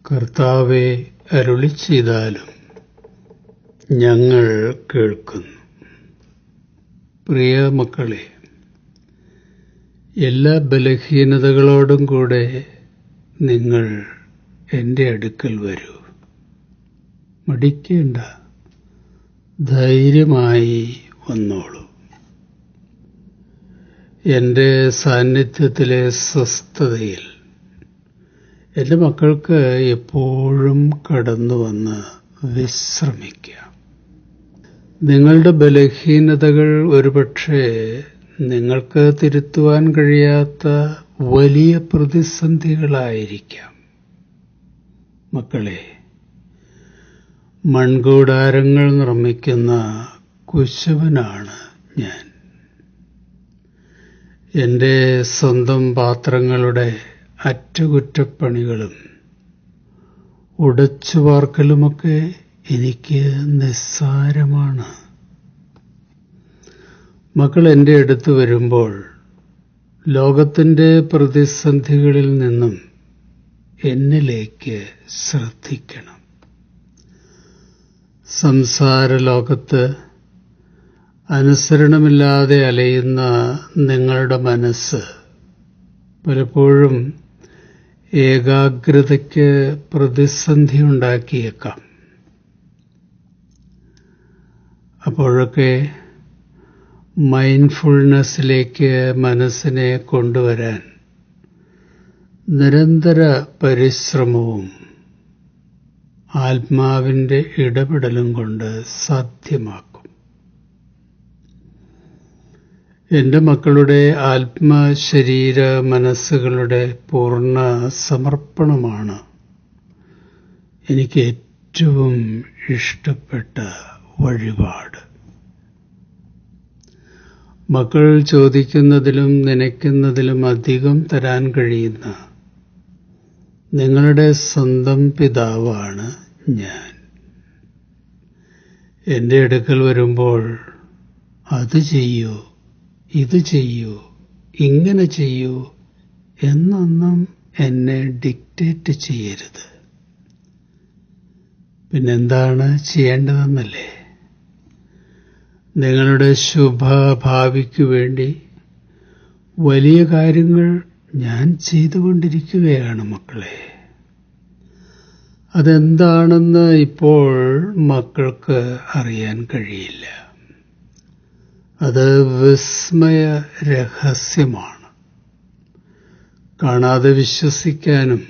കർത്താവേ, അരുളിച്ചെയ്താലും ഞങ്ങൾ കേൾക്കുന്നു. പ്രിയ മക്കളെ, എല്ലാ ബലഹീനതകളോടും കൂടെ നിങ്ങൾ എൻ്റെ അടുക്കൽ വരൂ. മടിക്കേണ്ട, ധൈര്യമായി വന്നോളൂ. എൻ്റെ സാന്നിധ്യത്തിലെ സ്വസ്ഥതയിൽ എൻ്റെ മക്കൾക്ക് എപ്പോഴും കടന്നു വന്ന് വിശ്രമിക്കാം. നിങ്ങളുടെ ബലഹീനതകൾ ഒരുപക്ഷെ നിങ്ങൾക്ക് തിരുത്തുവാൻ കഴിയാത്ത വലിയ പ്രതിസന്ധികളായിരിക്കാം. മക്കളെ, മൺകൂടാരങ്ങൾ നിർമ്മിക്കുന്ന കുശവനാണ് ഞാൻ. എൻ്റെ സ്വന്തം പാത്രങ്ങളുടെ അറ്റകുറ്റപ്പണികളും ഉടച്ചുവാർക്കലുമൊക്കെ എനിക്ക് നിസ്സാരമാണ്. മക്കൾ എൻ്റെ അടുത്ത് വരുമ്പോൾ ലോകത്തിൻ്റെ പ്രതിസന്ധികളിൽ നിന്നും എന്നിലേക്ക് ശ്രദ്ധിക്കണം. സംസാര ലോകത്ത് അനുസരണമില്ലാതെ അലയുന്ന നിങ്ങളുടെ മനസ്സ് പലപ്പോഴും ഏകാഗ്രതയ്ക്ക് പ്രതിസന്ധി ഉണ്ടാക്കിയേക്കാം. അപ്പോഴൊക്കെ മൈൻഡ്ഫുൾനെസ്സിലേക്ക് മനസ്സിനെ കൊണ്ടുവരാൻ നിരന്തര പരിശ്രമവും ആത്മാവിൻ്റെ ഇടപെടലും കൊണ്ട് സാധ്യമാക്കും. എൻ്റെ മക്കളുടെ ആത്മശരീര മനസ്സുകളുടെ പൂർണ്ണ സമർപ്പണമാണ് എനിക്ക് ഏറ്റവും ഇഷ്ടപ്പെട്ട വഴിപാട്. മക്കൾ ചോദിക്കുന്നതിലും നനയ്ക്കുന്നതിലും അധികം തരാൻ കഴിയുന്ന നിങ്ങളുടെ സ്വന്തം പിതാവാണ് ഞാൻ. എൻ്റെ അടുക്കൽ വരുമ്പോൾ അത് ചെയ്യൂ, ഇത് ചെയ്യൂ, ഇങ്ങനെ ചെയ്യൂ എന്നൊന്നും എന്നെ ഡിക്റ്റേറ്റ് ചെയ്യരുത്. പിന്നെന്താണ് ചെയ്യേണ്ടതെന്നല്ലേ? നിങ്ങളുടെ ശുഭഭാവിക്കു വേണ്ടി വലിയ കാര്യങ്ങൾ ഞാൻ ചെയ്തുകൊണ്ടിരിക്കുകയാണ് മക്കളെ. അതെന്താണെന്ന് ഇപ്പോൾ മക്കൾക്ക് അറിയാൻ കഴിയില്ല. അത് വിസ്മയ രഹസ്യമാണ്. കാണാതെ വിശ്വസിക്കാനും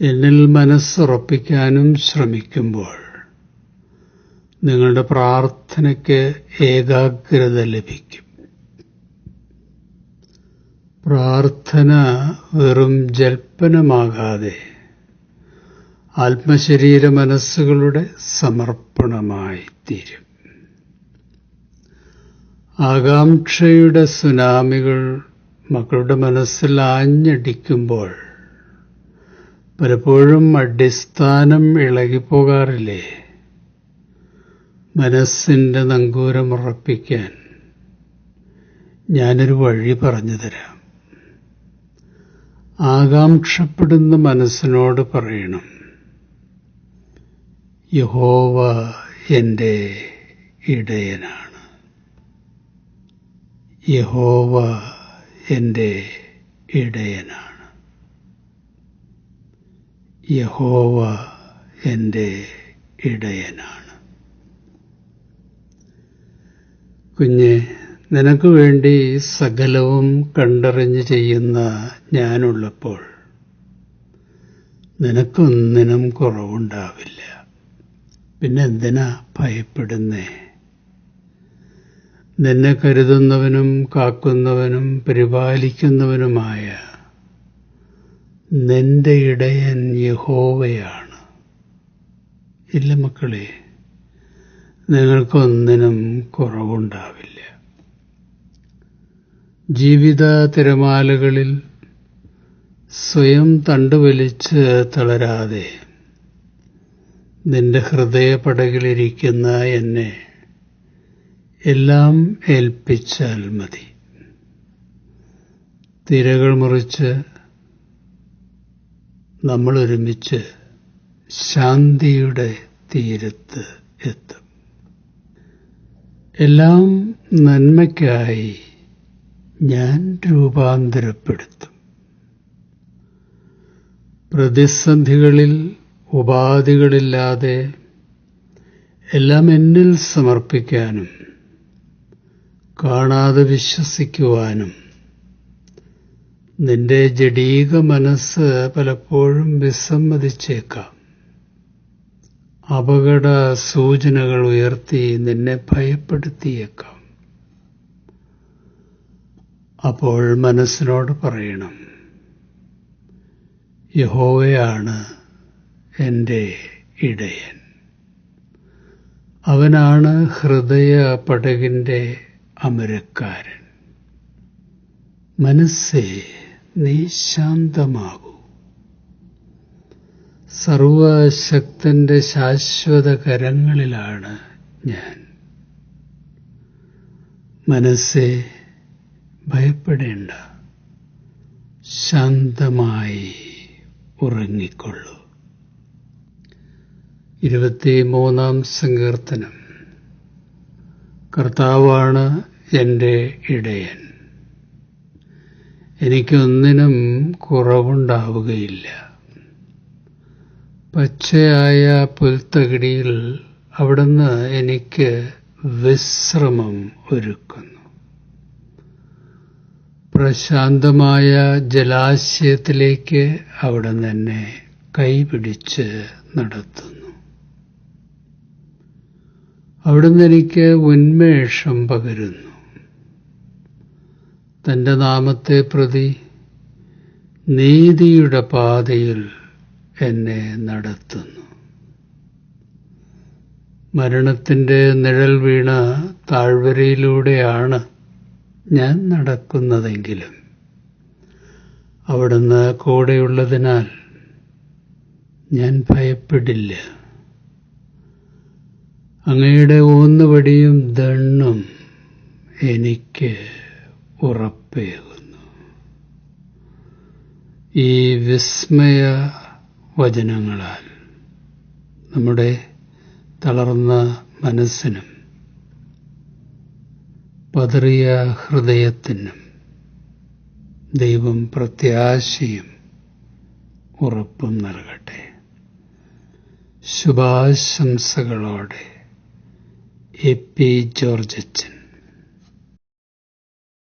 എന്നിൽ മനസ്സുറപ്പിക്കാനും ശ്രമിക്കുമ്പോൾ നിങ്ങളുടെ പ്രാർത്ഥനയ്ക്ക് ഏകാഗ്രത ലഭിക്കും. പ്രാർത്ഥന വെറും ജൽപ്പനമാകാതെ ആത്മശരീര മനസ്സുകളുടെ സമർപ്പണമായി തീരും. ആകാംക്ഷയുടെ സുനാമികൾ മക്കളുടെ മനസ്സിൽ ആഞ്ഞടിക്കുമ്പോൾ പലപ്പോഴും അടിസ്ഥാനം ഇളകിപ്പോകാറില്ലേ? മനസ്സിൻ്റെ നങ്കൂരമുറപ്പിക്കാൻ ഞാനൊരു വഴി പറഞ്ഞു തരാം. ആകാംക്ഷപ്പെടുന്ന മനസ്സിനോട് പറയണം, യഹോവ എൻ്റെ ഇടയനാണ്. യഹോവ എൻ്റെ ഇടയനാണ്. യഹോവ എൻ്റെ ഇടയനാണ്. കുഞ്ഞെ, നിനക്ക് വേണ്ടി സകലവും കണ്ടറിഞ്ഞ് ചെയ്യുന്ന ഞാനുള്ളപ്പോൾ നിനക്കൊന്നിനും കുറവുണ്ടാവില്ല. പിന്നെ എന്തിനാ ഭയപ്പെടുന്നേ? നിന്നെ കരുതുന്നവനും കാക്കുന്നവനും പരിപാലിക്കുന്നവനുമായ നിന്റെ ഇടയൻ യഹോവയാണ്. ഇല്ല മക്കളെ, നിങ്ങൾക്കൊന്നിനും കുറവുണ്ടാവില്ല. ജീവിത തിരമാലകളിൽ സ്വയം തണ്ടുവലിച്ച് തളരാതെ നിന്റെ ഹൃദയപടകിലിരിക്കുന്ന എന്നെ എല്ലാം ഏൽപ്പിച്ചാൽ മതി. തിരകൾ മുറിച്ച് നമ്മൾ ഒരുമിച്ച് ശാന്തിയുടെ തീരത്ത് എത്തും. എല്ലാം നന്മയ്ക്കായി ഞാൻ രൂപാന്തരപ്പെടുത്തും. പ്രതിസന്ധികളിൽ ഉപാധികളില്ലാതെ എല്ലാം എന്നിൽ സമർപ്പിക്കാനും കാണാതെ വിശ്വസിക്കുവാനും നിന്റെ ജഡീക മനസ്സ് പലപ്പോഴും വിസമ്മതിച്ചേക്കാം. അപകട സൂചനകൾ ഉയർത്തി നിന്നെ ഭയപ്പെടുത്തിയേക്കാം. അപ്പോൾ മനസ്സിനോട് പറയണം, യഹോവയാണ് എൻ്റെ ഇടയൻ. അവനാണ് ഹൃദയ പടകിൻ്റെ അമരക്കാരൻ. മനസ്സേ, നീ ശാന്തമാകൂ. സർവശക്തന്റെ ശാശ്വത കരങ്ങളിലാണ് ഞാൻ. മനസ്സേ, ഭയപ്പെടേണ്ട, ശാന്തമായി ഉറങ്ങിക്കൊള്ളൂ. 23-ാം സങ്കീർത്തനം. കർത്താവാണ് എൻ്റെ ഇടയൻ, എനിക്കൊന്നിനും കുറവുണ്ടാവുകയില്ല. പച്ചയായ പുൽത്തകിടിയിൽ അവിടുന്ന് എനിക്ക് വിശ്രമം ഒരുക്കുന്നു. പ്രശാന്തമായ ജലാശയത്തിലേക്ക് അവിടുന്ന് എന്നെ കൈപിടിച്ച് നടത്തുന്നു. അവിടുന്ന് എനിക്ക് ഉന്മേഷം പകരുന്നു. തന്റെ നാമത്തെ പ്രതി നീതിയുടെ പാതയിൽ എന്നെ നടത്തുന്നു. മരണത്തിന്റെ നിഴൽ വീണ താഴ്വരയിലൂടെയാണ് ഞാൻ നടക്കുന്നതെങ്കിലും അവിടുന്ന് കൂടെയുള്ളതിനാൽ ഞാൻ ഭയപ്പെടില്ല. അങ്ങയുടെ ഊന്നുവടിയും ദണ്ണും എനിക്ക് ഉറപ്പേകുന്നു. ഈ വിസ്മയ വചനങ്ങളാൽ നമ്മുടെ തളർന്ന മനസ്സിനും പതറിയ ഹൃദയത്തിനും ദൈവം പ്രത്യാശയും ഉറപ്പും നൽകട്ടെ. ശുഭാശംസകളോടെ എ പി ജോർജ് അച്ഛൻ.